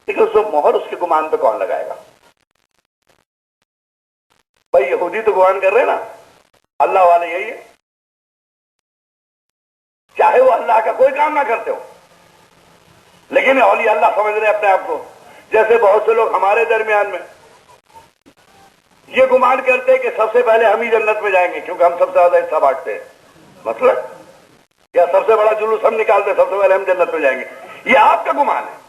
لیکن اس کو مہر اس کے گمان پہ کون لگائے گا؟ بھائی یہودی تو گمان کر رہے ہیں نا اللہ والے یہی ہے، چاہے وہ اللہ کا کوئی کام نہ کرتے ہو، لیکن اولیاء اللہ سمجھ رہے اپنے آپ کو. جیسے بہت سے لوگ ہمارے درمیان میں یہ گمان کرتے ہیں کہ سب سے پہلے ہم ہی جنت میں جائیں گے کیونکہ ہم سب سے زیادہ حصہ بانٹتے ہیں، مطلب یا سب سے بڑا جلوس ہم نکالتے ہیں، سب سے پہلے ہم جنت میں جائیں گے. یہ آپ کا گمان ہے.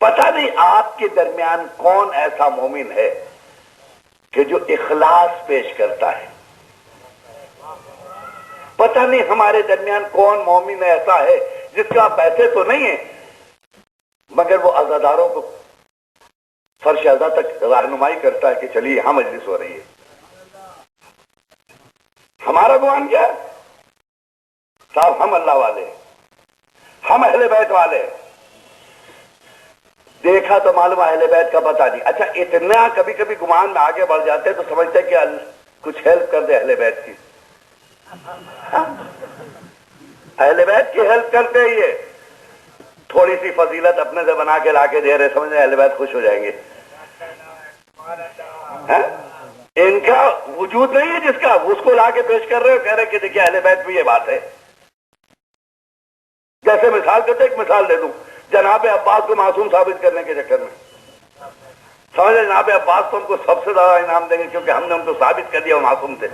پتہ نہیں آپ کے درمیان کون ایسا مومن ہے کہ جو اخلاص پیش کرتا ہے. پتہ نہیں ہمارے درمیان کون مومن ایسا ہے جس کا پیسے تو نہیں ہے مگر وہ عزاداروں کو فرش عزا تک رہنمائی کرتا ہے کہ چلیے یہاں مجلس ہو رہی ہے. ہمارا گمان کیا ہے؟ صاحب ہم اللہ والے ہیں، ہم اہل بیت والے ہیں. دیکھا تو معلوم اہل بیت کا پتہ نہیں. اچھا اتنا کبھی کبھی گمان میں آگے بڑھ جاتے ہیں تو سمجھتے کہ کچھ ہیلپ کر دے اہل بیت کی. اہل بیت کی ہیلپ کرتے ہیں، یہ تھوڑی سی فضیلت اپنے سے بنا کے لا کے دے رہے، سمجھ اہل بیت خوش ہو جائیں گے. ان کا وجود نہیں ہے جس کا اس کو لا کے پیش کر رہے ہو، کہہ رہے کہ دیکھیے اہل بیت میں یہ بات ہے. جیسے مثال کرتے ایک مثال دے دوں، جناب عباس کو معصوم ثابت کرنے کے چکر میں سمجھ جناب عباس تو ہم کو سب سے زیادہ انعام دیں گے کیونکہ ہم نے ان کو ثابت کر دیا وہ معصوم تھے.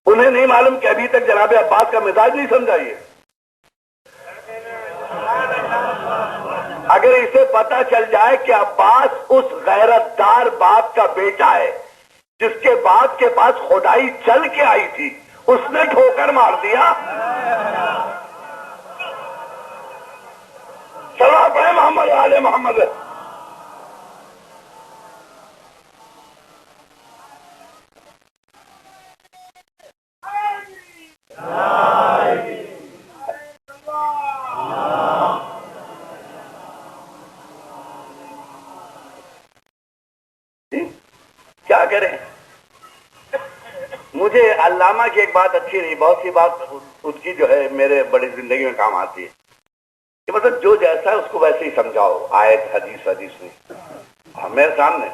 انہیں نہیں معلوم کہ ابھی تک جناب عباس کا مزاج نہیں سمجھا. یہ اگر اسے پتا چل جائے کہ عباس اس غیرت دار باپ کا بیٹا ہے جس کے باپ کے پاس خدائی چل کے آئی تھی، اس نے ٹھوکر مار دیا. صلوات پڑھیں محمد آل محمد. کیا کریں؟ مجھے علامہ کی ایک بات اچھی رہی، بہت سی بات ان کی جو ہے میرے بڑی زندگی میں کام آتی ہے کہ مطلب جو جیسا ہے اس کو ویسے ہی سمجھاؤ. آیت حدیث میں میرے سامنے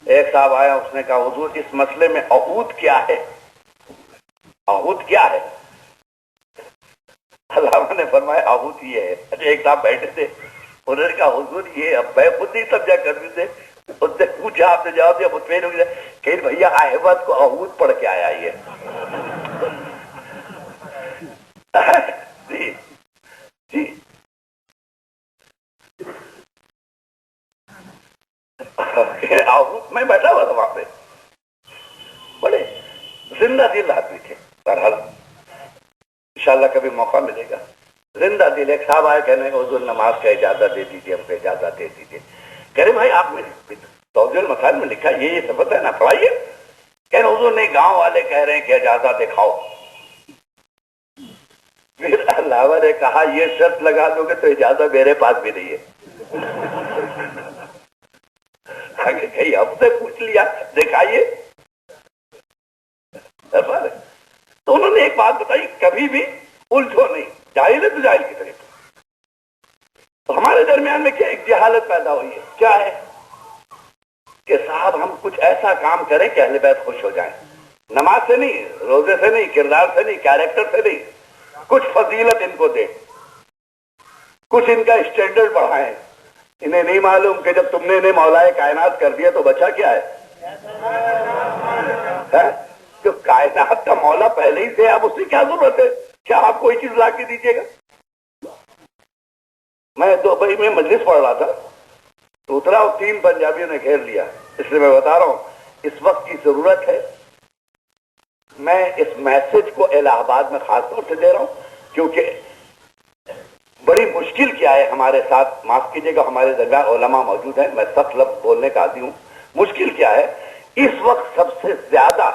ایک صاحب آیا، اس نے کہا حضور اس مسئلے میں عہود کیا ہے؟ عہود کیا ہے؟ علامہ نے فرمایا عہود یہ ہے. ایک صاحب بیٹھے تھے، انہوں نے کہا حضور یہ اب میں خود نہیں سمجھا کرتے تھے. اس نے پوچھا، آپ نے جواب دیا، مطمئن ہو گیا کہ بھیا احمد کو عہود پڑھ کے آیا یہ. جی جی میں بیٹھا ہوا تھا وہاں پہ، بڑے زندہ دل آدمی تھے. بہرحال انشاءاللہ کبھی موقع ملے گا. زندہ دل ایک صاحب آئے کہنے کہ حضور نماز کا اجازت دے دیجیے، ہم کو اجازت دے دیجیے. کہہ رہے بھائی آپ نے توضیح المسائل میں لکھا یہ صفت ہے نا، پڑھائیے. کہہ رہے حضور نہیں، گاؤں والے کہہ رہے ہیں کہ اجازت دکھاؤ. پھر علامہ نے کہا یہ شرط لگا دو گے تو اجازت میرے پاس بھی نہیں ہے. آگے کہیں ہم سے پوچھ لیا دکھائیے. تو انہوں نے ایک بات بتائی، کبھی بھی الجھو نہیں، جاہل ہے تو جاہل کی طرح. تو ہمارے درمیان میں کیا ایک جہالت پیدا ہوئی ہے، کیا ہے کہ صاحب ہم کچھ ایسا کام کریں کہ اہل بیت خوش ہو جائیں. نماز سے نہیں، روزے سے نہیں، کردار سے نہیں، کیریکٹر سے نہیں، کچھ فضیلت ان کو دیں، کچھ ان کا اسٹینڈرڈ بڑھائیں. انہیں نہیں معلوم کہ جب تم نے انہیں مولائے کائنات کر دیا تو بچا کیا ہے؟ جو کائنات کا مولا پہلے ہی سے، اب اس کی کیا ضرورت ہے؟ کیا آپ کوئی چیز لا کے دیجیے گا؟ میں دبئی میں مجلس پڑھ رہا تھا تو اترا اور 3 پنجابیوں نے گھیر لیا. اس لیے میں بتا رہا ہوں اس وقت کی ضرورت ہے. میں اس میسج کو الہ آباد میں خاص طور سے دے رہا ہوں کیونکہ بڑی مشکل کیا ہے ہمارے ساتھ، معاف کیجیے گا ہمارے درمیان علماء موجود ہیں، میں سخت لفظ بولنے کا عادی ہوں. مشکل کیا ہے، اس وقت سب سے زیادہ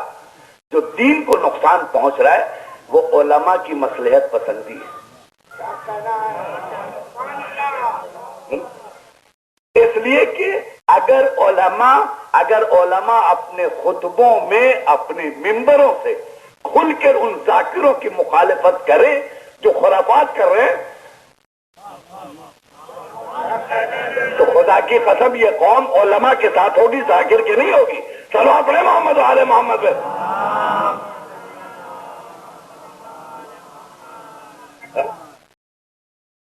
جو دین کو نقصان پہنچ رہا ہے وہ علماء کی مصلحت پسندی ہے. اس لیے کہ اگر علماء اپنے خطبوں میں اپنے ممبروں سے کھل کر ان ذاکروں کی مخالفت کریں جو خرافات کر رہے ہیں تو خدا کی قسم یہ قوم علماء کے ساتھ ہوگی، ذاکر کے نہیں ہوگی. چلو اپنے محمد والے محمد پہ.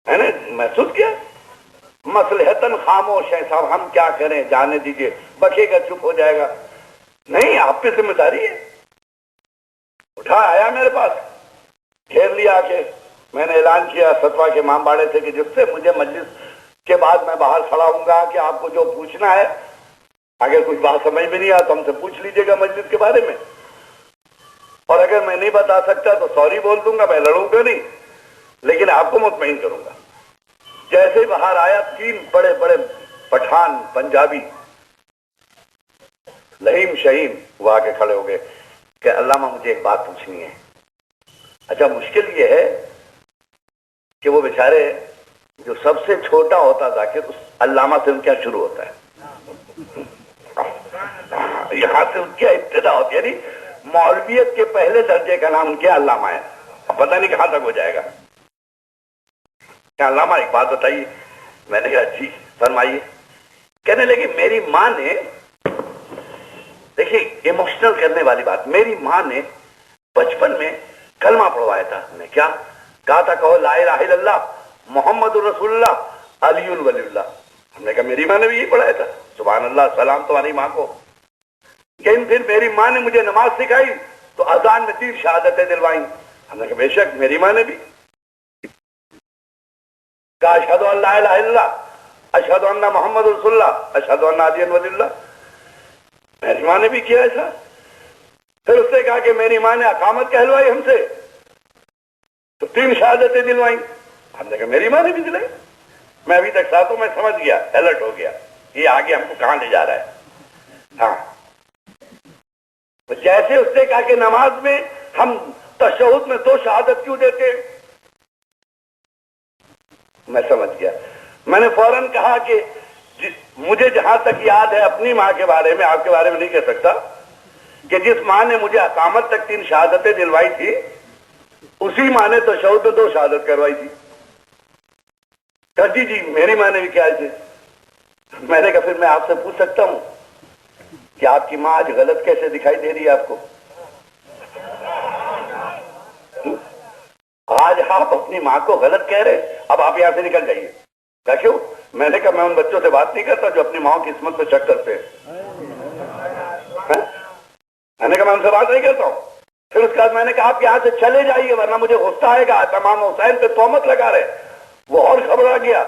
میں نے محسوس کیا مصلحتاً خاموش ہے صاحب، ہم کیا کریں، جانے دیجئے، بکے گا چپ ہو جائے گا. نہیں، آپ پہ ذمہ داری ہے. اٹھا آیا میرے پاس، گھیر لیا کہ میں نے اعلان کیا فتویٰ کے امام باڑے سے کہ جس سے مجھے مجلس کے بعد میں باہر کھڑا ہوں گا کہ آپ کو جو پوچھنا ہے، اگر کچھ بات سمجھ میں نہیں آ تو ہم سے پوچھ لیجئے گا مجلس کے بارے میں، اور اگر میں نہیں بتا سکتا تو سوری بول دوں گا، میں لڑوں گا نہیں، لیکن آپ کو مطمئن کروں گا. جیسے ہی باہر آیا، 3 بڑے بڑے پٹھان پنجابی لہیم شہیم وہ آ کے کھڑے ہو گئے کہ علامہ مجھے ایک بات پوچھنی ہے. اچھا، مشکل یہ ہے کہ وہ بیچارے جو سب سے چھوٹا ہوتا ذاکر، اس علامہ سے ان کیا شروع ہوتا ہے، یہاں سے ان کی ابتدا ہوتی ہے. یعنی مولویت کے پہلے درجے کا نام ان کے علامہ ہے. اب پتہ نہیں کہاں تک ہو جائے گا. کہ علامہ ایک بات بتائیے. میں نے کہا جی فرمائیے. کہنے لگے میری ماں نے، دیکھیے ایموشنل کرنے والی بات، میری ماں نے بچپن میں کلمہ پڑھوایا تھا. نے کیا کہا تھا؟ کہو لا الہ الا اللہ محمد الرسول اللہ علی ولی اللہ. ہم نے کہا میری ماں نے بھی یہی پڑھایا تھا. سبحان اللہ، سلام تمہاری ماں کو. لیکن پھر میری ماں نے مجھے نماز سکھائی تو اذان میں 3 شہادتیں دلوائیں. ہم نے کہا بے شک میری ماں نے بھی. کہا اشہد ان لا الہ الا اللہ اشہد ان محمد رسول اللہ اشہد ان علی ولی اللہ. میری ماں نے بھی کیا ایسا. پھر اس نے کہا کہ میری ماں نے اقامت کہلوائی ہم سے تو 3 شہادتیں دلوائیں. ہم نے کہا میری ماں نے بھی دلائی. میں ابھی تک ساتھوں میں سمجھ گیا، الرٹ ہو گیا یہ آگے ہم کو کہاں لے جا رہا ہے. ہاں، جیسے اس نے کہا کہ نماز میں ہم تشہد میں 2 شہادت کیوں دیتے، میں سمجھ گیا. میں نے فوراً کہا کہ مجھے جہاں تک یاد ہے اپنی ماں کے بارے میں، آپ کے بارے میں نہیں کہہ سکتا، کہ جس ماں نے مجھے اقامت تک 3 شہادتیں دلوائی تھی اسی ماں نے تشہد میں 2 شہادت کروائی تھی. کہا جی جی میری ماں نے بھی کیا تھے. میں نے کہا پھر میں آپ سے پوچھ سکتا ہوں کہ آپ کی ماں آج غلط کیسے دکھائی دے رہی ہے آپ کو؟ آج آپ اپنی ماں کو غلط کہہ رہے. اب آپ یہاں سے نکل جائیے. کہا کیوں؟ میں نے کہا میں ان بچوں سے بات نہیں کرتا جو اپنی ماں کی عصمت پہ شک کرتے ہیں. میں نے کہا میں ان سے بات نہیں کرتا ہوں. پھر اس کے بعد میں نے کہا آپ یہاں سے چلے جائیے ورنہ مجھے غصہ آئے گا. امام حسین پہ تہمت لگا رہے. وہ اور گھبرا گیا،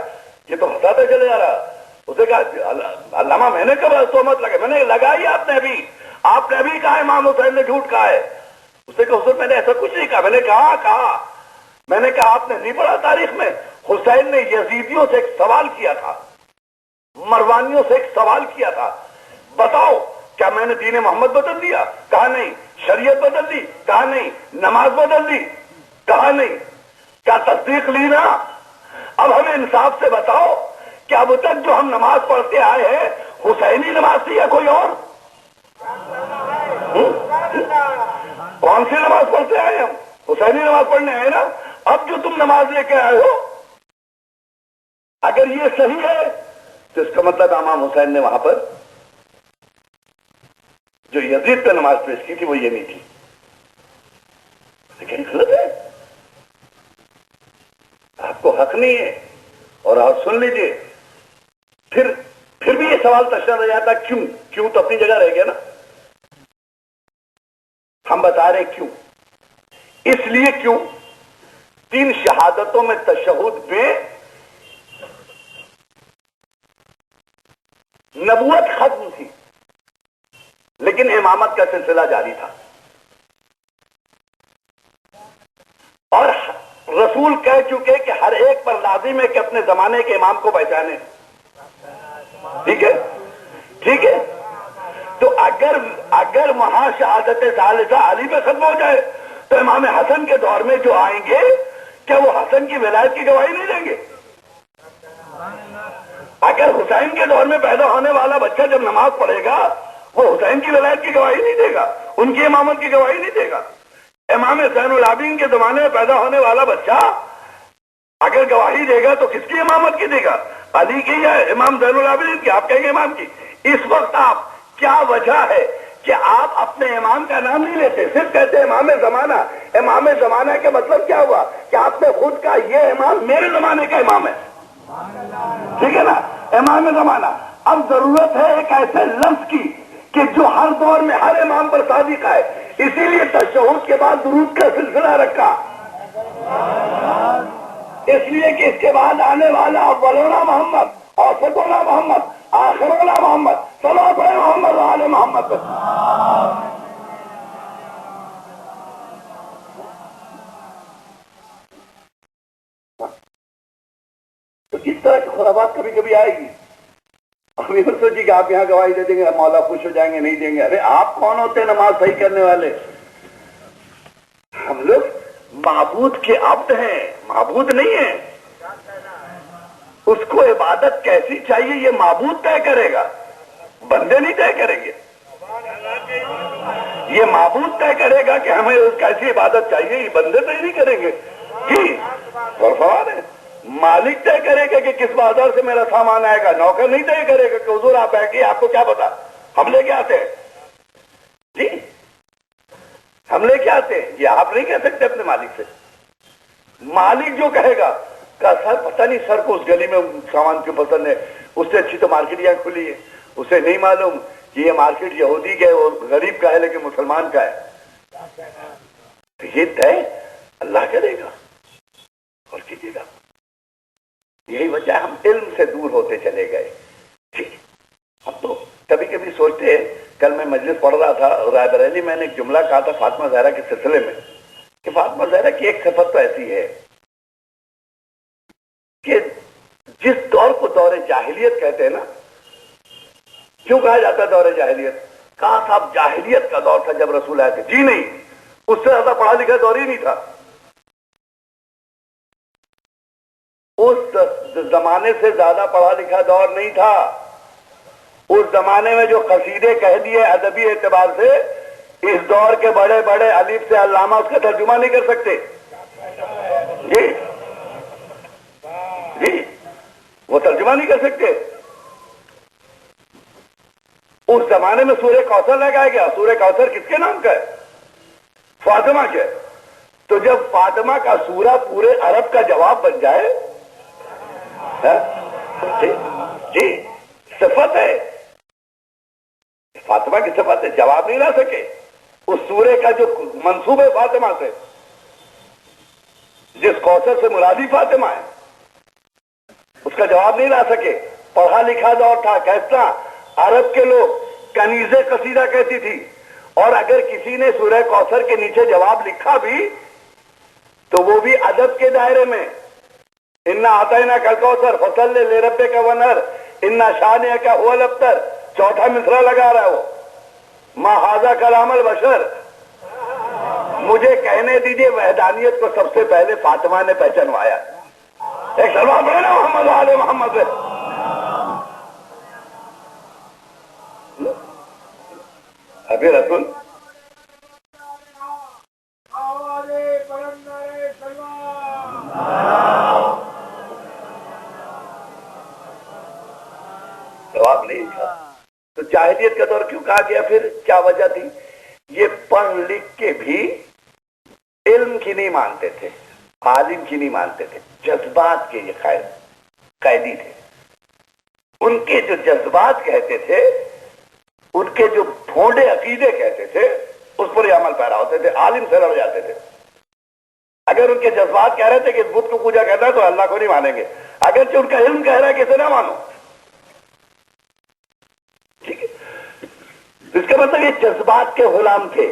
یہ تو ہنساتا چلے جا رہا. اسے کہا علامہ میں نے کب تہمت لگا؟ میں نے لگائی آپ نے ابھی کہا امام حسین نے جھوٹ کہا ہے. اسے کہا حضور میں نے ایسا کچھ نہیں کہا. میں نے کہا آپ نے نہیں پڑھا تاریخ میں حسین نے یزیدیوں سے ایک سوال کیا تھا، مروانیوں سے ایک سوال کیا تھا، بتاؤ کیا میں نے دین محمد بدل دیا؟ کہا نہیں. شریعت بدل دی؟ کہا نہیں. نماز بدل دی؟ کہا نہیں. کیا تصدیق لی نا؟ اب ہمیں انصاف سے بتاؤ کہ اب تک جو ہم نماز پڑھتے آئے ہیں حسینی نماز تھی یا کوئی اور؟ کون سی نماز پڑھتے آئے ہم؟ حسینی نماز پڑھنے آئے نا. اب جو تم نماز لے کے آئے ہو اگر یہ صحیح ہے تو اس کا مطلب امام حسین نے وہاں پر جو یزید پہ نماز پیش کی تھی وہ یہ نہیں تھی. لیکن غلط ہے، آپ کو حق نہیں ہے. اور آپ سن لیجئے پھر بھی یہ سوال تشنا رہ جاتا کیوں تو اپنی جگہ رہ گیا نا. ہم بتا رہے کیوں. اس لیے کیوں 3 شہادتوں میں تشہد میں نبوت ختم تھی لیکن امامت کا سلسلہ جاری تھا. اور رسول کہہ چکے کہ ہر ایک پر لازم ہے کہ اپنے زمانے کے امام کو پہچانے. ٹھیک ہے. تو اگر وہاں شہادت ثالثہ علی پہ ختم ہو جائے تو امام حسن کے دور میں جو آئیں گے کیا وہ حسن کی ولایت کی گواہی نہیں دیں گے؟ اگر حسین کے دور میں پیدا ہونے والا بچہ جب نماز پڑھے گا وہ حسین کی ولایت کی گواہی نہیں دے گا، ان کی امامت کی گواہی نہیں دے گا. امام زین العابدین کے زمانے میں پیدا ہونے والا بچہ اگر گواہی دے گا تو کس کی امامت کی دے گا؟ علی کی یا امام زین العابدین کی؟ آپ کہیں گے امام کی. اس وقت آپ کیا وجہ ہے کہ آپ اپنے امام کا نام نہیں لیتے، صرف کہتے ہیں امام زمانہ. امام زمانہ کے مطلب کیا ہوا کہ آپ نے خود کا یہ امام میرے زمانے کا امام ہے. ٹھیک ہے نا؟ امام زمانہ. اب ضرورت ہے ایک ایسے لفظ کی کہ جو ہر دور میں ہر امام پر صادق ہے. اسی لیے تشہد کے بعد درود کا سلسلہ رکھا، اس لیے کہ اس کے بعد آنے والا اولنا محمد، اوسطنا محمد، آخرنا محمد، صلوات محمد و آل محمد. تو اس طرح کی خرابات کبھی کبھی آئے گی. ابھی مت سوچیے کہ آپ یہاں گواہی دے دیں گے مولا خوش ہو جائیں گے، نہیں دیں گے. ارے آپ کون ہوتے ہیں نماز صحیح کرنے والے؟ ہم لوگ معبود کے عبد ہیں، معبود نہیں ہیں. اس کو عبادت کیسی چاہیے یہ معبود طے کرے گا، بندے نہیں طے کریں گے. یہ معبود طے کرے گا کہ ہمیں کیسی عبادت چاہیے، یہ بندے طے نہیں کریں گے. جی سوال ہے. مالک طے کرے گا کہ کس بازار سے میرا سامان آئے گا، نوکر نہیں طے کرے گا کہ حضور آپ بیٹھیے آپ کو کیا پتا ہم لے کے آتے ہیں. جی ہم لے کے آتے ہیں، یہ آپ نہیں کہہ سکتے اپنے مالک سے. مالک جو کہے گا کہ سر پتہ نہیں سر کو اس گلی میں سامان کیوں پسند ہے، اس سے اچھی تو مارکیٹ یہاں کھلی ہے. اسے نہیں معلوم کہ یہ مارکیٹ یہودی کا ہے اور غریب کا ہے لیکن مسلمان کا ہے. یہ طے اللہ کرے گا اور کیجیے گا. یہی وجہ ہم علم سے دور ہوتے چلے گئے. ہم تو کبھی کبھی سوچتے ہیں. کل میں مجلس پڑھ رہا تھا رائے بریلی، میں نے ایک جملہ کہا تھا فاطمہ زہرا کے سلسلے میں کہ فاطمہ زہرا کی ایک صفت تو ایسی ہے کہ جس دور کو دور جاہلیت کہتے ہیں نا، کیوں کہا جاتا ہے دور جاہلیت؟ کہا صاحب جاہلیت کا دور تھا جب رسول آئے تھے. جی نہیں، اس سے زیادہ پڑھا لکھا دور ہی نہیں تھا. اس زمانے سے زیادہ پڑھا لکھا دور نہیں تھا. اس زمانے میں جو قصیدے کہہ دیے ادبی اعتبار سے، اس دور کے بڑے بڑے الف سے علامہ اس کا ترجمہ نہیں کر سکتے. جی جی وہ ترجمہ نہیں کر سکتے. اس زمانے میں سورہ کوثر لگایا گیا. سورہ کوثر کس کے نام کا ہے؟ فاطمہ کے. تو جب فاطمہ کا سورہ پورے عرب کا جواب بن جائے، جی صفت ہے، فاطمہ کی صفت ہے، جواب نہیں لا سکے. اس سورے کا جو منسوب ہے فاطمہ سے، جس کوثر سے مرادی فاطمہ ہے، اس کا جواب نہیں لا سکے. پڑھا لکھا دور تھا. کیسا؟ عرب کے لوگ کنیز قصیدہ کہتی تھی، اور اگر کسی نے سورہ کوثر کے نیچے جواب لکھا بھی تو وہ بھی ادب کے دائرے میں. انا اعطیناک کل کوثر فصلی لربک ونحر انا شانئک هو الابتر. چوتھا مصرع لگا رہا ہے وہ. ما ھذا کلام البشر. مجھے کہنے دیجئے وحدانیت کو سب سے پہلے فاطمہ نے پہچانوایا. ایک سلوات پڑھے نا محمد آل محمد پہ. ابھی رسول جواب نہیں تھا. تو جاہلیت کا دور کیوں کہا گیا؟ پھر کیا وجہ تھی؟ یہ پڑھ لکھ کے بھی علم کی نہیں مانتے تھے، عالم کی نہیں مانتے تھے. جذبات کے یہ قیدی تھے. ان کے جو جذبات کہتے تھے، ان کے جو ڈھونڈے عقیدے کہتے تھے، اس پر یہ عمل پیرا ہوتے تھے. عالم سے لڑ جاتے تھے. اگر ان کے جذبات کہہ رہے تھے کہ اس بت کو پوجا کرنا ہے تو اللہ کو نہیں مانیں گے، اگرچہ ان کا علم کہہ رہا ہے کہ اسے نہ مانو. ٹھیک ہے، اس کا مطلب یہ جذبات کے غلام تھے.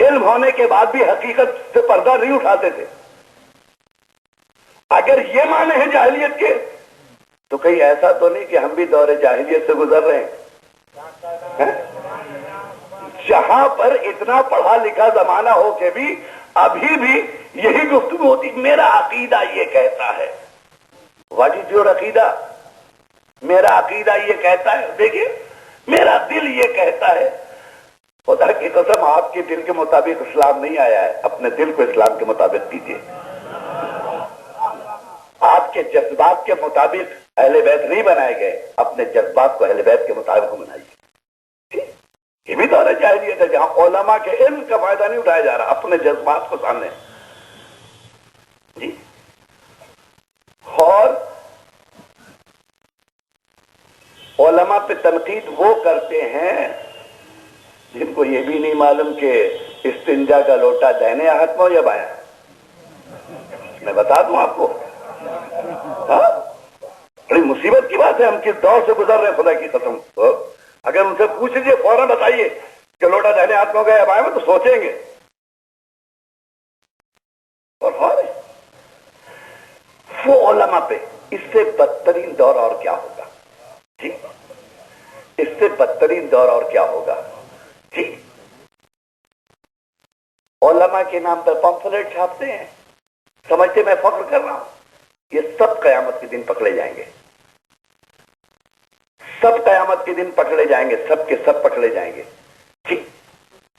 علم ہونے کے بعد بھی حقیقت سے پردہ نہیں اٹھاتے تھے. اگر یہ معنی ہے جاہلیت کے تو کہیں ایسا تو نہیں کہ ہم بھی دور جاہلیت سے گزر رہے ہیں؟ جہاں پر اتنا پڑھا لکھا زمانہ ہو کے بھی ابھی بھی یہی گفتگو ہوتی. میرا عقیدہ یہ کہتا ہے. واٹ از یور عقیدہ؟ میرا عقیدہ یہ کہتا ہے. دیکھیے میرا دل یہ کہتا ہے. خدا کی قسم آپ کے دل کے مطابق اسلام نہیں آیا ہے. اپنے دل کو اسلام کے مطابق کیجیے. کے جذبات کے مطابق اہل بیت نہیں بنائے گئے، اپنے جذبات کو اہل بیت کے مطابق بنائیے۔ یہ بھی دور جاہلیت ہے جہاں علماء کے علم کا فائدہ نہیں اٹھایا جا رہا، اپنے جذبات کو سامنے جی۔ اور علماء پہ تنقید وہ کرتے ہیں جن کو یہ بھی نہیں معلوم کہ استنجا کا لوٹا دہنے ہاتھ میں ہو یا بایاں۔ میں بتا دوں آپ کو، ہاں بڑی مصیبت کی بات ہے، ہم کس دور سے گزر رہے ہیں خدا کی قسم۔ اگر ان سے پوچھ لیجیے فوراً بتائیے کہ لوٹا دہنے ہاتھ میں ہو گیا یا بایاں میں، تو سوچیں گے۔ اور وہ علماء پہ اس سے بدترین دور اور کیا ہوگا جی، اس سے بدترین دور اور کیا ہوگا جی۔ علماء کے نام پر پمفلیٹ چھاپتے ہیں، سمجھتے میں فخر کر رہا ہوں۔ یہ سب قیامت کے دن پکڑے جائیں گے، سب قیامت کے دن پکڑے جائیں گے، سب کے سب پکڑے جائیں گے جی۔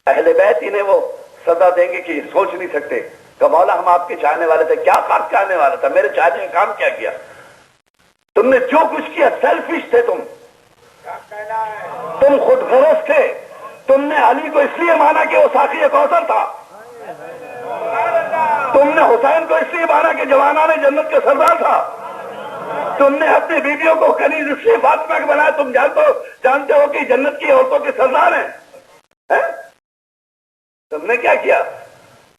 اہل بیت انہیں وہ سزا دیں گے کہ یہ سوچ نہیں سکتے کہ مولا ہم آپ کے چاہنے والے تھے، کیا خاص چاہنے والا تھا، میرے چاہنے کا کام کیا کیا تم نے، جو کچھ کیا سیلفش تھے تم خود غرض تھے، تم نے علی کو اس لیے مانا کہ وہ ساقی کوثر تھا، تم نے حسین کو اس لیے مانا کہ جوانان جنت کے سردار تھا، تم نے اپنی بیویوں کو کنیز اس لیے فاطمہ کے بنایا، تم جانتے ہو کہ جنت کی عورتوں کے سردار ہیں۔ تم نے کیا کیا؟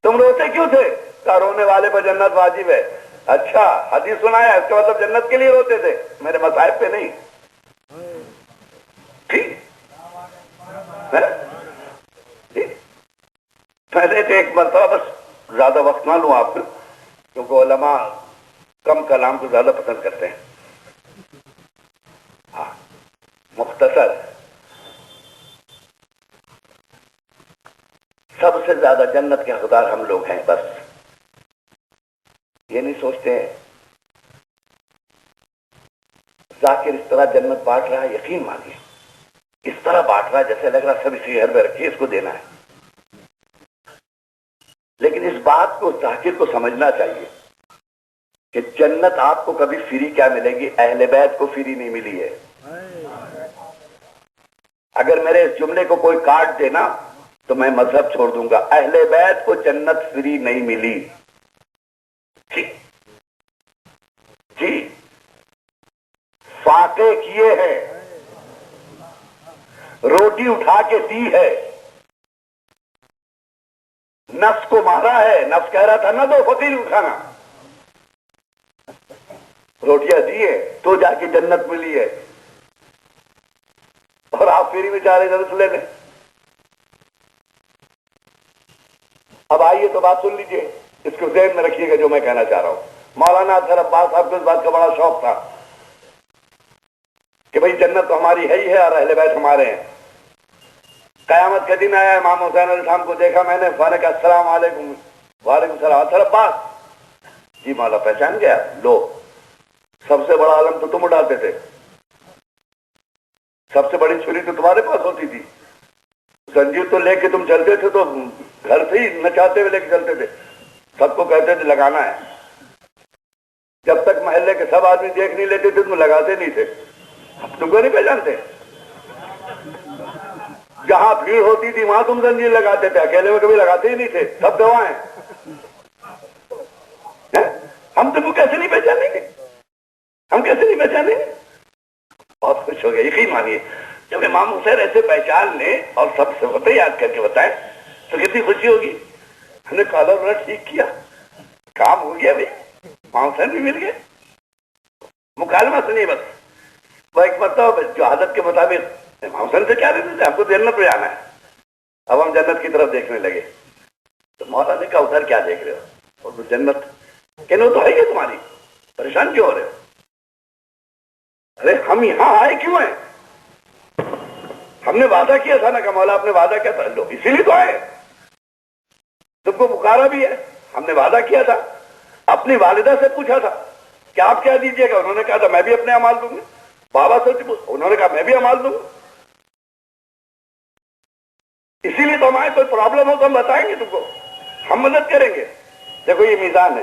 تم روتے کیوں تھے؟ کہ رونے والے پر جنت واجب ہے۔ اچھا حدیث سنایا، اس کا مطلب جنت کے لیے روتے تھے، میرے مصائب پہ نہیں۔ ٹھیک پہلے تو ایک مرتبہ، بس زیادہ وقت نہ لوں آپ کو کیونکہ علماء کم کلام کو زیادہ پسند کرتے ہیں۔ ہاں مختصر، سب سے زیادہ جنت کے حقدار ہم لوگ ہیں، بس یہ نہیں سوچتے ہیں۔ ذاکر اس طرح جنت بانٹ رہا ہے، یقین مانیے اس طرح بانٹ رہا ہے جیسے لگ رہا سب اسی گھر میں رکھیے، اس کو دینا ہے۔ لیکن اس بات کو ذاکر کو سمجھنا چاہیے کہ جنت آپ کو کبھی فری کیا ملے گی، اہل بیت کو فری نہیں ملی ہے۔ اگر میرے اس جملے کو کوئی کاٹ دینا تو میں مذہب چھوڑ دوں گا، اہل بیت کو جنت فری نہیں ملی جی جی، فاقے کیے ہیں، روٹی اٹھا کے دی ہے، نفس کو مارا ہے، نفس کہہ رہا تھا نہ دو فقیر اٹھانا، روٹیاں دیے تو جا کے جنت ملی ہے، اور آپ فری میں چاہ رہے جنت لے لیں۔ اب آئیے تو بات سن لیجئے، اس کو ذہن میں رکھیے گا جو میں کہنا چاہ رہا ہوں۔ مولانا اطہر عباس صاحب کو اس بات کا بڑا شوق تھا کہ بھئی جنت تو ہماری ہے ہی ہے اور اہل بیت ہمارے ہیں۔ قیامت کا دن آیا، امام حسین علیہ السلام کو دیکھا میں نے، فانے کا السلام علیکم، وعلیکم السلام، اطہر عباس جی، مولا پہچان گیا، لو سب سے بڑا عالم تو تم اٹھاتے تھے، سب سے بڑی چھری تو تمہارے پاس ہوتی تھی، زنجیر تو لے کے تم چلتے تھے تو گھر سے ہی نچاتے ہوئے لے کے چلتے تھے، سب کو کہتے تھے لگانا ہے، جب تک محلے کے سب آدمی دیکھ نہیں لیتے تھے تم لگاتے نہیں تھے، تم کو نہیں پہچانتے، جہاں بھیڑ ہوتی تھی وہاں تم زنجیر لگاتے تھے، اکیلے میں کبھی لگاتے ہی نہیں تھے، سب گواہ ہیں۔ ہم تم کو کیسے نہیں پہچانیں گے، ہم کیسے نہیں پہچانیں گے؟ بہت خوش ہو گیا، یقین مانیے جب امام حسین ایسے پہچان لیں اور سب سے فتح یاد کر کے بتائیں تو کتنی خوشی ہوگی۔ ہم نے کالا رونا ٹھیک کیا، کام ہو گیا، بھائی امام حسین بھی مل گئے، مکالمہ سنیے بس۔ وہ ایک مرتبہ جو عادت کے مطابق امام حسین سے کیا دیتے تھے، ہم کو جنت پہ جانا ہے، اب ہم جنت کی طرف دیکھنے لگے تو مولا نے کہا ادھر کیا دیکھ رہے ہو، اور جنت کہنے وہ تو ہے ہی تمہاری، پریشان کیوں ہو رہے ہو؟ ارے ہم یہاں آئے کیوں ہیں؟ ہم نے وعدہ کیا تھا نا کہ مولا آپ نے وعدہ کیا تھا، لو اسی لیے تو آئے، تم کو پکارا بھی ہے، ہم نے وعدہ کیا تھا، اپنی والدہ سے پوچھا تھا کہ آپ کیا دیجیے گا، انہوں نے کہا تھا میں بھی اپنے اعمال دوں گی، بابا سے انہوں نے کہا میں بھی اعمال دوں گا، اسی لیے تو ہم آئے، کوئی پرابلم ہو تو ہم بتائیں گے تم کو، ہم مدد کریں گے۔ دیکھو یہ میزان ہے،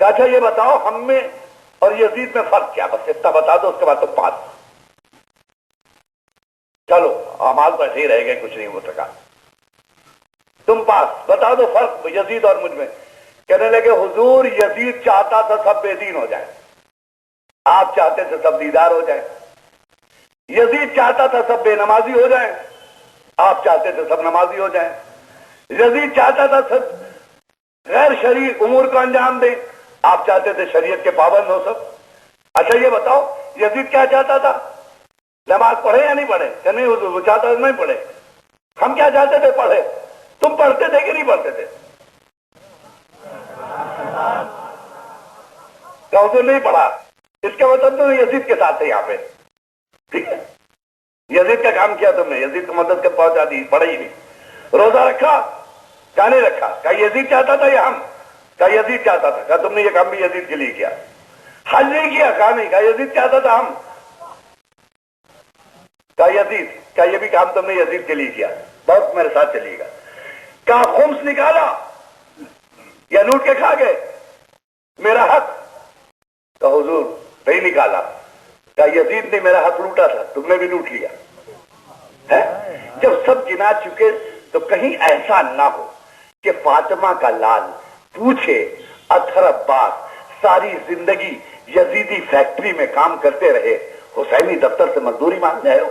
کہ اچھا یہ بتاؤ ہم میں اور یزید میں فرق کیا؟ بس اتنا بتا دو، اس کے بعد تو پاس. چلو اعمال تو ایسے ہی رہ گئے، کچھ نہیں ہو سکا، تم پاس، بتا دو فرق یزید اور مجھ میں. کہنے لگے حضور یزید چاہتا تھا سب بے دین ہو جائیں، آپ چاہتے تھے سب دیدار ہو جائیں. یزید چاہتا تھا سب بے نمازی ہو جائیں، آپ چاہتے تھے سب نمازی ہو جائیں. یزید چاہتا تھا سب غیر شرعی امور کو انجام دیں، آپ چاہتے تھے شریعت کے پابند ہو سب. اچھا یہ بتاؤ یزید کیا چاہتا تھا؟ نماز پڑھے یا نہیں پڑھے؟ کہ نہیں حضور وہ چاہتا تھا نہیں پڑھے. ہم کیا چاہتے تھے؟ پڑھے. تم پڑھتے تھے کہ نہیں پڑھتے تھے؟ کہ حضور نہیں پڑھا، اس کا مطلب تو یزید کے ساتھ ہے یہاں پہ. ٹھیک ہے، یزید کا کام کیا تم نے، یزید کو مدد کر پہنچا دی، پڑھا ہی نہیں. روزہ رکھا کیا نہیں رکھا؟ کیا یزید چاہتا تھا یا ہم؟ کیا یزید چاہتا تھا؟ کیا تم نے یہ کام بھی یزید کے لیے کیا؟ حج نہیں کیا؟ کہا نہیں. کیا یزید چاہتا تھا ہم؟ کیا یزید؟ کیا یہ بھی کام تم نے یزید کے لیے کیا؟ بہت میرے ساتھ چلیے گا. کہا خمس نکالا یا لوٹ کے کھا گئے میرا حق؟ کہ حضور نہیں نکالا. کہا یزید نے میرا حق لوٹا تھا، تم نے بھی لوٹ لیا. جب سب گنا چکے تو کہیں ایسا نہ ہو کہ فاطمہ کا لال پوچھے اطہر عباس ساری زندگی یزیدی فیکٹری میں کام کرتے رہے، حسینی دفتر سے مزدوری مانگ رہے ہو.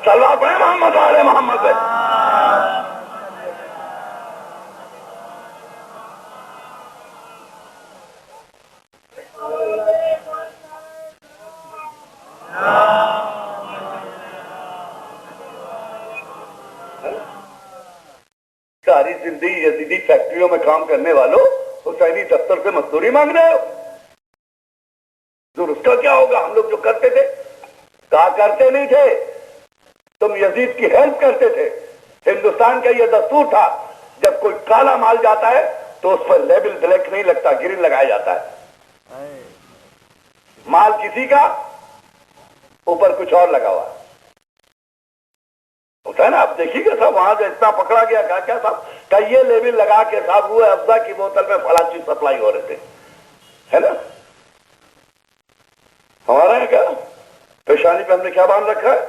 صلوات پڑھیں محمد آل محمد پہ. ساری زندگی یزیدی فیکٹریوں میں کام کرنے والوں حسینی دفتر سے مزدوری مانگ رہے ہو. اس کا کیا ہوگا؟ ہم لوگ جو کرتے تھے کہا کرتے نہیں تھے، تم یزید کی ہیلپ کرتے تھے. ہندوستان کا یہ دستور تھا جب کوئی کالا مال جاتا ہے تو اس پر لیبل بلیک نہیں لگتا، گرین لگایا جاتا ہے. مال کسی کا اوپر کچھ اور لگا ہوا ہوتا ہے نا. آپ دیکھیے گا صاحب وہاں سے اتنا پکڑا گیا، کہا کیا صاحب؟ کہ یہ لیبل لگا کے صاحب وہ افزا کی بوتل میں فلاں چیز سپلائی ہو رہے تھے، ہے نا. ہمارا ہے کیا پیشانی پہ ہم نے کیا باندھ رکھا ہے؟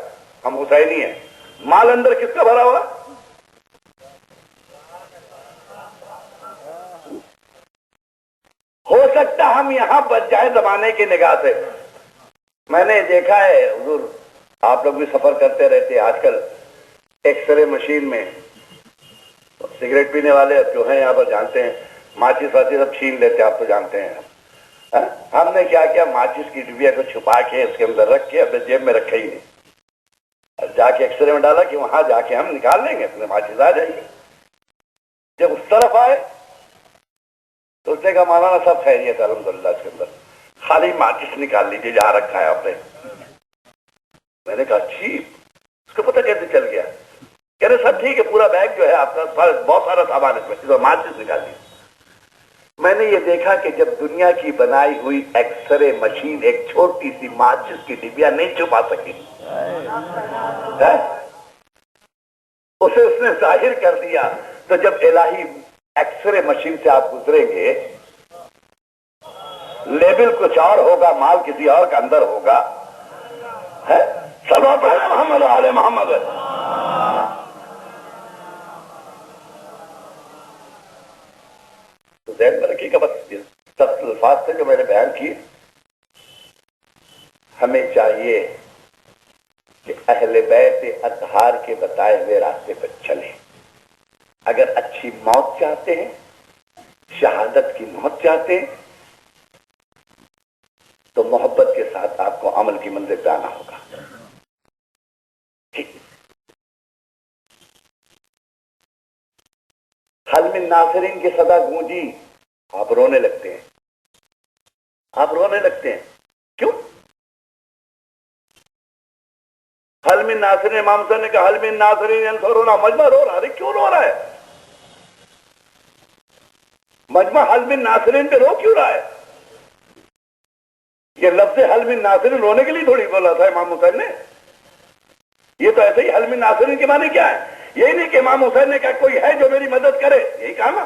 ہم حسینی ہیں. مال اندر کس کا بھرا ہوا؟ ہو سکتا ہم یہاں بچ جائیں زمانے کی نگاہ سے. میں نے دیکھا ہے حضور، آپ لوگ بھی سفر کرتے رہتے، آج کل ایکس رے مشین میں سگریٹ پینے والے جو ہیں یہاں پر جانتے ہیں ماچس واچس سب چھین لیتے، آپ تو جانتے ہیں. ہم نے کیا کیا، ماچس کی ڈبیا کو چھپا کے اس کے اندر رکھ کے اپنے جیب میں رکھا ہی نہیں، جا کے ایکس رے میں ڈالا کہ وہاں جا کے ہم نکال لیں گے، اپنے ماچس آ جائے گی. جب اس طرف آئے تو اس نے کہا مولانا صاحب خیریت الحمدللہ، اس کے اندر خالی ماچس نکال لیجیے جہاں رکھا ہے آپ نے. میں نے کہا اچھی، اس کو پتہ کیسے چل گیا؟ کہہ رہے سب ٹھیک ہے، پورا بیگ جو ہے آپ کا بہت سارا سامان اس میں، ماچس نکال دی. میں نے یہ دیکھا کہ جب دنیا کی بنائی ہوئی ایکس رے مشین ایک چھوٹی سی ماچس کی ڈبیا نہیں چھپا سکی، اسے اس نے ظاہر کر دیا. تو جب الہی ایکس رے مشین سے آپ گزریں گے، لیبل کچھ اور ہوگا، مال کسی اور کا اندر ہوگا. صلوات پڑھیں محمد آل محمد. تو ذہن میں رکھیے گا بس سخت الفاظ سے جو میں نے بیان کیے، ہمیں چاہیے کہ اہل بیت اطہار کے بتائے ہوئے راستے پر چلیں. اگر اچھی موت چاہتے ہیں، شہادت کی موت چاہتے ہیں، تو محبت کے ساتھ آپ کو عمل کی منزل پہ آنا ہوگا. حل من ناصرین کی صدا گونجی، آپ رونے لگتے ہیں، آپ رونے لگتے ہیں. کیوں؟ حل من ناصرین، امام صاحب نے کہا حل من ناصرین ینصرونا، مجمع رو رہا. ارے کیوں رو رہا ہے مجمع؟ حل من ناصرین پہ رو کیوں رہا ہے؟ یہ لفظ حل من ناصرین رونے کے لیے تھوڑی بولا تھا امام حسین نے. یہ تو ایسے ہی حل من ناصرین کے معنی کیا ہے یہی نہیں کہ امام حسین نے کہا کوئی ہے جو میری مدد کرے، یہی کہا نا،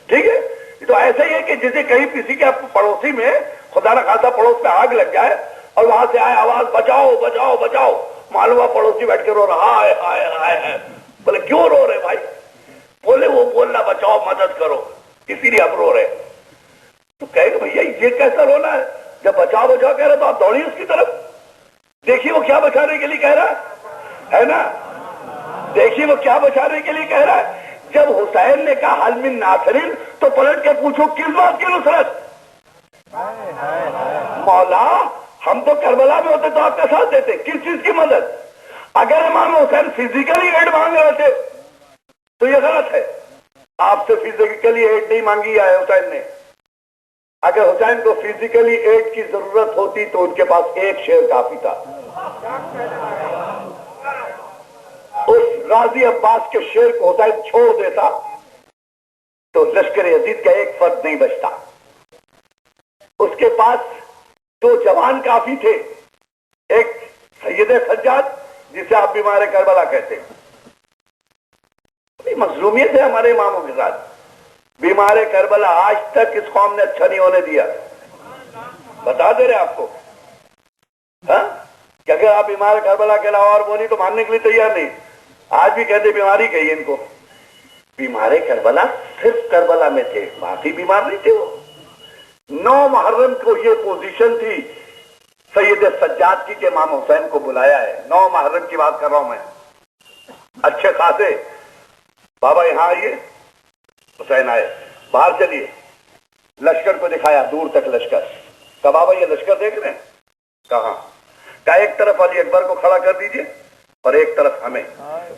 ٹھیک ہے؟ تو ایسا ہی ہے کہ جسے کہیں کسی کے پڑوسی میں خدا نہ خاصا پڑوس پہ آگ لگ جائے اور وہاں سے آئے آواز بچاؤ بچاؤ بچاؤ، معلوم ہوا پڑوسی بیٹھ کے رو رہا ہے ہائے ہائے ہے، بولے کیوں رو رہے بھائی؟ بولے وہ بولنا بچاؤ مدد کرو اسی لیے ہم رو رہے۔ تو کہے کہ بھیا یہ کیسا رونا ہے؟ جب بچاؤ بچاؤ کہہ رہے تو آپ دوڑیے اس کی طرف، دیکھیے وہ کیا بچانے کے لیے کہہ رہا ہے نا، دیکھیے وہ کیا بچانے کے لیے کہہ رہا ہے۔ جب حسین نے کہا حل من ناصرین تو پلٹ کے پوچھو کس بات کی نصرت؟ مولا ہم تو کربلا میں ہوتے تو آپ کا ساتھ دیتے، کس چیز کی مدد؟ اگر امام حسین فزیکلی ایڈ مانگ رہے تھے تو یہ غلط ہے، آپ سے فزیکلی ایڈ نہیں مانگی ہے حسین نے۔ اگر حسین کو فزیکلی ایڈ کی ضرورت ہوتی تو ان کے پاس ایک شیر کافی تھا، اس غازی عباس کے شیر کو حسین چھوڑ دیتا تو لشکر یزید کا ایک فرد نہیں بچتا۔ اس کے پاس دو جوان کافی تھے، ایک سید سجاد جسے آپ بیمار کربلا کہتے ہیں، مظلومیت ہے ہمارے اماموں کے ساتھ، بیمار کربلا آج تک اس قوم نے اچھا نہیں ہونے دیا، بتا دے رہے آپ کو، ہاں کہ اگر آپ بیمار کربلا کے علاوہ اور بولی تو ماننے کے لیے تیار نہیں۔ آج بھی کہتے بیماری کہیے ان کو، بیمار کربلا صرف کربلا میں تھے، باقی بیمار نہیں تھے وہ۔ 9 محرم کو یہ پوزیشن تھی سید سجاد کی کہ امام حسین کو بلایا ہے، 9 محرم کی بات کر رہا ہوں میں، اچھے خاصے بابا یہاں آئیے، حسین آئے، باہر چلیے، لشکر کو دکھایا دور تک لشکر، کہا بابا یہ لشکر دیکھ رہے ہیں؟ کہاں؟ کہا ایک طرف علی اکبر کو کھڑا کر دیجئے اور ایک طرف ہمیں،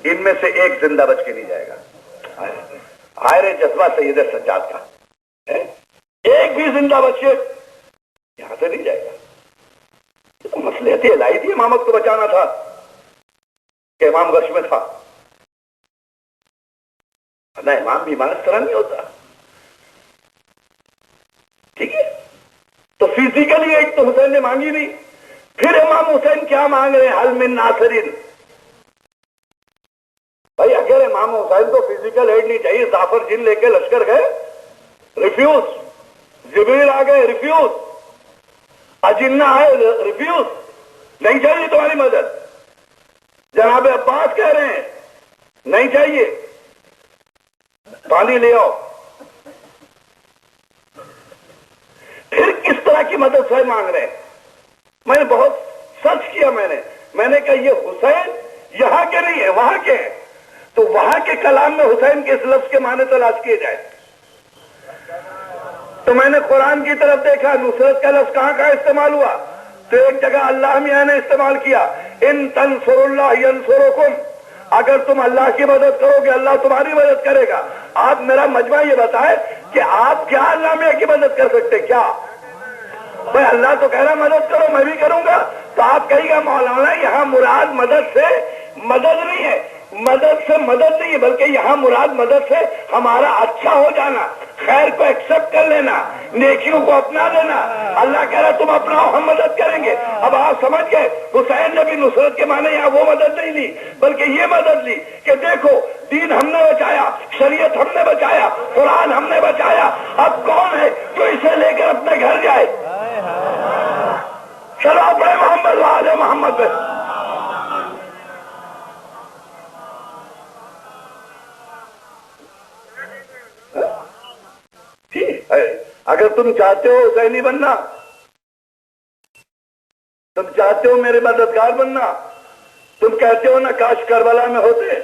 ان میں سے ایک زندہ بچ کے نہیں جائے گا۔ آئے جذبہ سید سجاد کا، ایک بھی زندہ بچے یہاں سے نہیں جائے گا۔ تو مصلحت الہی تھی، امامت کو بچانا تھا کہ امام غش میں تھا، نہ امام بیمار اس طرح نہیں ہوتا، ٹھیک ہے؟ تو فزیکلی ایک تو حسین نے مانگی نہیں، پھر امام حسین کیا مانگ رہے ہیں؟ حل من ناصرین۔ بھائی اگر امام حسین کو فزیکل ایڈ نہیں چاہیے، ظافر جن لے کے لشکر گئے، ریفیوز، جبریل آ گئے، ریفیوز، اجنہ آئے، ریفیوز، نہیں چاہیے تمہاری مدد۔ جناب عباس کہہ رہے ہیں نہیں چاہیے، پانی لے آؤ۔ پھر کس طرح کی مدد سے مانگ رہے ہیں؟ میں نے بہت سرچ کیا، میں نے کہا یہ حسین یہاں کے نہیں ہے، وہاں کے ہیں، تو وہاں کے کلام میں حسین کے اس لفظ کے معنی تلاش کیے جائے۔ تو میں نے قرآن کی طرف دیکھا، نصرت کا لفظ کہاں کہاں استعمال ہوا؟ تو ایک جگہ اللہ میاں نے استعمال کیا، ان تنصروا اللہ ینصرکم، اگر تم اللہ کی مدد کرو گے اللہ تمہاری مدد کرے گا۔ آپ میرا مجمع یہ بتائے کہ آپ کیا اللہ میاں کی مدد کر سکتے؟ کیا بھائی اللہ تو کہہ رہا مدد کرو میں بھی کروں گا، تو آپ کہیے گا مولانا یہاں مراد مدد سے مدد نہیں ہے، مدد سے مدد نہیں ہے، بلکہ یہاں مراد مدد سے ہمارا اچھا ہو جانا، خیر کو ایکسپٹ کر لینا، نیکیوں کو اپنا لینا۔ اللہ کہہ رہا تم اپناؤ ہم مدد کریں گے۔ اب آپ سمجھ گئے حسین نے بھی نصرت کے معنی یہاں وہ مدد نہیں لی بلکہ یہ مدد لی کہ دیکھو دین ہم نے بچایا، شریعت ہم نے بچایا، قرآن ہم نے بچایا، اب کون ہے جو اسے لے کر اپنے گھر جائے؟ چلو اپنے محمد وآل محمد پہ۔ اگر تم چاہتے ہو حسینی بننا، تم چاہتے ہو میرے مددگار بننا، تم کہتے ہو نا کاش کربلا میں ہوتے،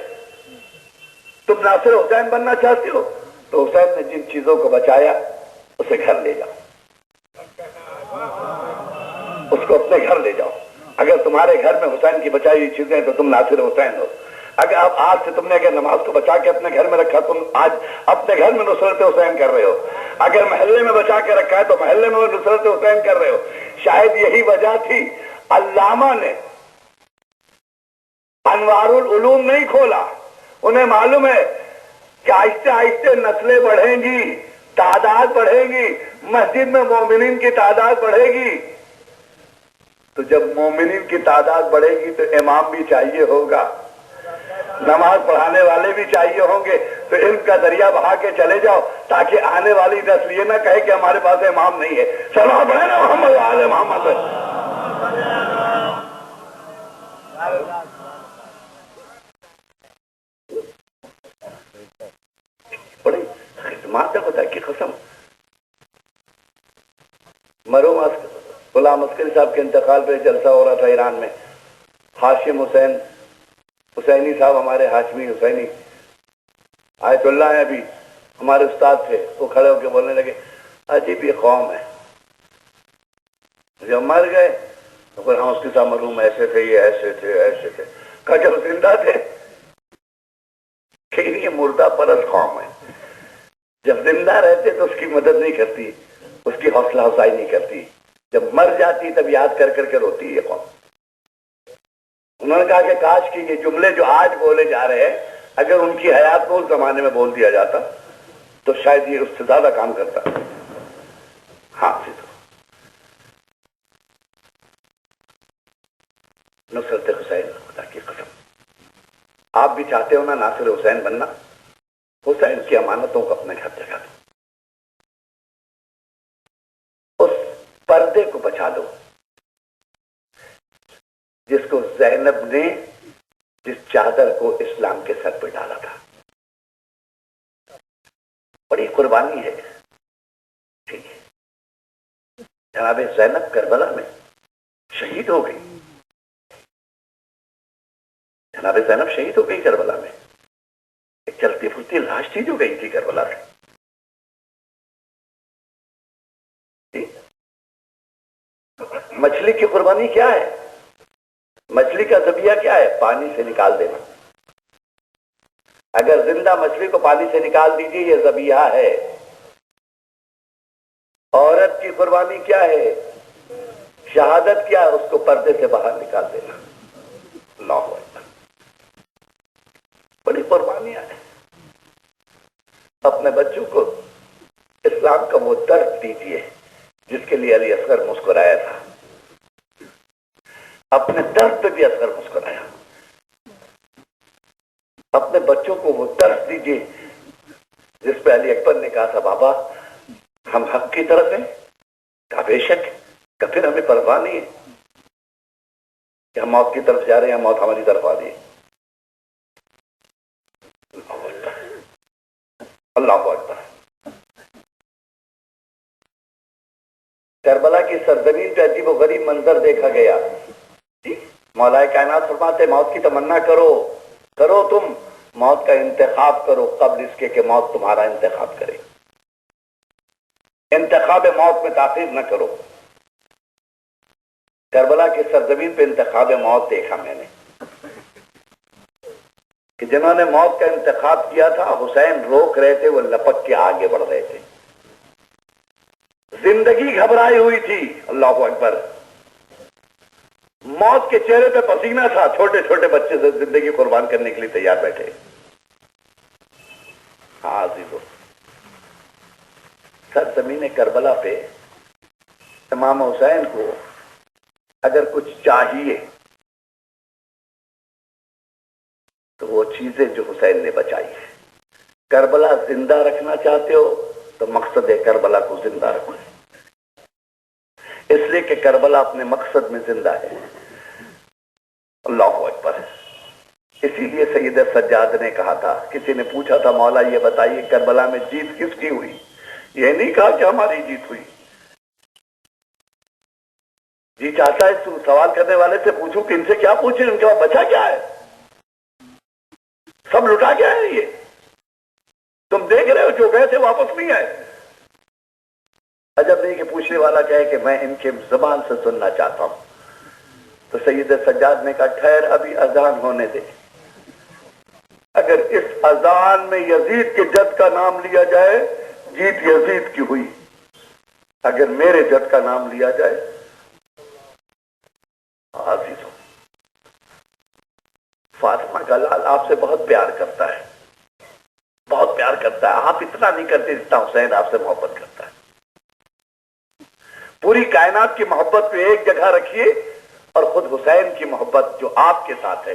تم ناصر حسین بننا چاہتے ہو، تو حسین نے جن چیزوں کو بچایا اسے گھر لے جاؤ، اس کو اپنے گھر لے جاؤ۔ اگر تمہارے گھر میں حسین کی بچائی ہوئی چیزیں تو تم ناصر حسین ہو۔ اگر اب آج سے تم نے اگر نماز کو بچا کے اپنے گھر میں رکھا، تم آج اپنے گھر میں نصرت حسین کر رہے ہو۔ اگر محلے میں بچا کے رکھا ہے تو محلے میں نصرت حسین کر رہے ہو۔ شاید یہی وجہ تھی علامہ نے انوار العلوم نہیں کھولا، انہیں معلوم ہے کہ آہستہ آہستہ نسلیں بڑھیں گی، تعداد بڑھے گی، مسجد میں مومنین کی تعداد بڑھے گی، تو جب مومنین کی تعداد بڑھے گی تو امام بھی چاہیے ہوگا۔ نماز پڑھانے والے بھی چاہیے ہوں گے تو علم کا دریا بہا کے چلے جاؤ تاکہ آنے والی نسل یہ نہ کہے کہ ہمارے پاس امام نہیں ہے. سلام ہے نا محمد آل محمد. بڑی خدمات خدا کی قسم. مرحوم غلام عسکری صاحب کے انتقال پہ جلسہ ہو رہا تھا ایران میں. ہاشم حسینی صاحب ہمارے ہاشمی حسینی آیت اللہ ہیں ابھی ہمارے استاد تھے. وہ کھڑے ہو کے بولنے لگے عجیب یہ قوم ہے. جب مر گئے تو پھر ہم اس کے ساتھ مرحوم ایسے تھے یہ ایسے تھے ایسے تھے. کہا جب زندہ تھے کہ یہ مردہ پرست قوم ہے. جب زندہ رہتے تو اس کی مدد نہیں کرتی اس کی حوصلہ افزائی نہیں کرتی. جب مر جاتی تب یاد کر کر کے روتی یہ قوم. انہوں نے کہا کہ کاش کہ یہ جملے جو آج بولے جا رہے ہیں اگر ان کی حیات کو اس زمانے میں بول دیا جاتا تو شاید یہ اس سے زیادہ کام کرتا. ہاں نصرت حسین خدا کی قسم. آپ بھی چاہتے ہو نا ناصر حسین بننا؟ حسین کی امانتوں کو اپنے گھر جگہ دو. اس پردے کو بچا دو جس کو زینب نے جس چادر کو اسلام کے سر پہ ڈالا تھا. بڑی قربانی ہے. ٹھیک ہے جناب زینب کربلا میں شہید ہو گئی. جناب زینب شہید ہو گئی کربلا میں. ایک چلتی پھرتی لاش تھی جو گئی تھی کربلا سے. مچھلی کی قربانی کیا ہے؟ مچھلی کا ذبیحہ کیا ہے؟ پانی سے نکال دینا. اگر زندہ مچھلی کو پانی سے نکال دیجیے یہ ذبیحہ ہے. عورت کی قربانی کیا ہے؟ شہادت کیا ہے؟ اس کو پردے سے باہر نکال دینا. اللہ اکبر. بڑی قربانیاں ہیں. اپنے بچوں کو اسلام کا وہ درد دیجیے جس کے لیے علی اصغر مسکرایا تھا. اپنے درد پہ بھی اصغر مسکرایا. اپنے بچوں کو وہ درد دیجیے جس پہ علی اکبر نے کہا تھا بابا ہم حق کی طرف ہیں. کہا بے شک. کہ پھر ہمیں پرواہ نہیں ہے کہ ہم موت کی طرف جا رہے ہیں موت ہماری طرف آ رہی ہے. اللہ اکبر. کربلا کی سرزمین پہ عجیب و غریب منظر دیکھا گیا. مولا کائنات فرماتے موت کی تمنا کرو کرو تم موت کا انتخاب کرو قبل اس کے کہ موت تمہارا انتخاب کرے. انتخاب موت میں تاخیر نہ کرو. کربلا کی سرزمین پہ انتخاب موت دیکھا میں نے کہ جنہوں نے موت کا انتخاب کیا تھا حسین روک رہے تھے وہ لپک کے آگے بڑھ رہے تھے. زندگی گھبرائی ہوئی تھی. اللہ اکبر. موت کے چہرے پہ پسینہ تھا. چھوٹے چھوٹے بچے سے زندگی قربان کرنے کے لیے تیار بیٹھے. ہاں عزیزو سرزمین کربلا پہ امام حسین کو اگر کچھ چاہیے تو وہ چیزیں جو حسین نے بچائی ہے. کربلا زندہ رکھنا چاہتے ہو تو مقصد ہے کربلا کو زندہ رکھو. اس لیے کہ کربلا اپنے مقصد میں زندہ ہے. اللہ اکبر. اسی لیے سید سجاد نے کہا تھا کسی نے پوچھا تھا مولا یہ بتائیے کربلا میں جیت کس کی ہوئی؟ یہ نہیں کہا کہ ہماری جیت ہوئی. جی چاہتا ہے سوال کرنے والے سے پوچھوں کہ ان سے کیا پوچھیں ان کے پاس بچا کیا ہے؟ سب لٹا گیا ہے. یہ تم دیکھ رہے ہو جو گئے تھے واپس نہیں آئے. عجب نہیں کہ پوچھنے والا کہے کہ میں ان کے زبان سے سننا چاہتا ہوں. تو سید سجاد نے کہا ٹھہر ابھی اذان ہونے دے. اگر اس اذان میں یزید کے جد کا نام لیا جائے جیت یزید کی ہوئی. اگر میرے جد کا نام لیا جائے عزیزو فاطمہ کا لال آپ سے بہت پیار کرتا ہے. بہت پیار کرتا ہے. آپ اتنا نہیں کرتے جتنا حسین آپ سے محبت کرتا ہے. پوری کائنات کی محبت کو ایک جگہ رکھیے اور خود حسین کی محبت جو آپ کے ساتھ ہے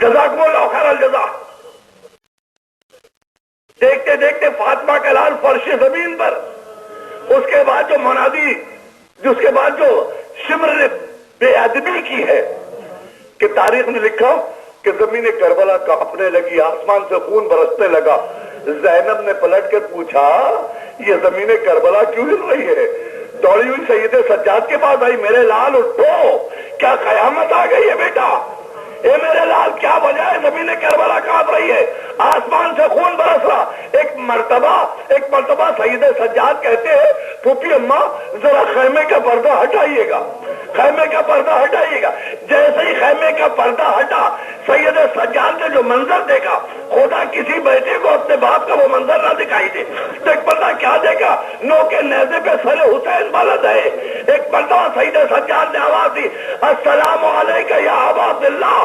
جزاکم اللہ خیر الجزا۔ دیکھتے دیکھتے فاطمہ کا لال فرش زمین پر، اس کے بعد جو منادی، اس کے بعد جو شمر نے بے ادبی کی ہے کہ تاریخ نے لکھا کہ زمین کربلا کانپنے لگی، آسمان سے خون برسنے لگا۔ زینب نے پلٹ کر پوچھا یہ زمین کربلا کیوں ہل رہی ہے؟ دوڑی ہوئی سید سجاد کے پاس آئی، میرے لال اٹھو، کیا قیامت آ گئی ہے بیٹا؟ اے میرے لال کیا وجہ ہے زمین کربلا کانپ رہی ہے، آسمان سے خون برس رہا؟ ایک مرتبہ سید سجاد کہتے ہیں پھوپھی اماں ذرا خیمے کا پردہ ہٹائیے گا، خیمے کا پردہ ہٹائیے گا۔ جیسے ہی خیمے کا پردہ ہٹا، سید سجاد نے جو منظر دیکھا، خدا کسی بیٹے کو اپنے باپ کا وہ منظر نہ دکھائی دے۔ تو ایک مرتبہ کیا دیکھا، نو کے نیزے پہ سر حسین بالد ہے۔ ایک مرتبہ سید سجاد نے آواز دی، السلام علیکہ یا ابا عبداللہ،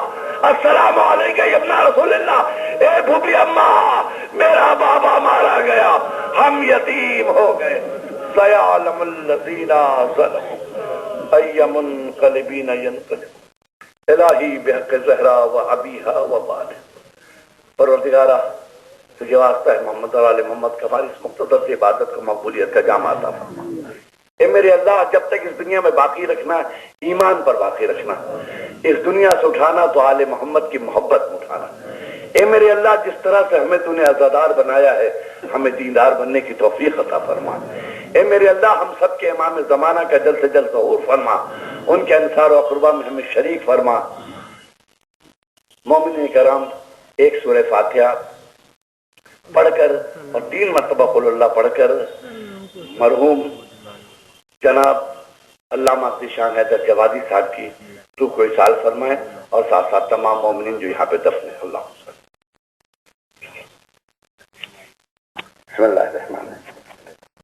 السلام علیکہ یا ابن رسول اللہ۔ اے بھوپی اماں، میرا بابا مارا گیا، ہم یتیم ہو گئے۔ سیعلم الذین ظلموا ای منقلبین ینقلب الہی بحق زہرا و ابیہا و بالہ۔ پروردگارہ تجھے واسطہ ہے محمد اور آل محمد کا ہماری اس مقتدر سے عبادت کو مقبولیت کا جامع عطا فرما۔ اے میرے اللہ، جب تک اس دنیا میں باقی رکھنا، ایمان پر باقی رکھنا، اس دنیا سے اٹھانا تو آل محمد کی محبت میں اٹھانا۔ اے میرے اللہ، جس طرح سے ہمیں تو نے عزادار بنایا ہے، ہمیں دیندار بننے کی توفیق عطا فرما۔ اے میرے اللہ، ہم سب کے امام زمانہ کا جلد سے جلد ظہور فرما، ان کے انصار و اقربا میں ہمیں شریک فرما۔ مومنین کرام، ایک سورہ فاتحہ پڑھ کر اور 3 مرتبہ قل اللہ پڑھ کر مرحوم جناب علامہ ذیشان حیدر جوادی صاحب کی روح کو اصال فرمائیں، اور ساتھ ساتھ تمام مومنین جو یہاں پہ دفن ہیں۔ اللہ بسم اللہ الرحمن الرحیم۔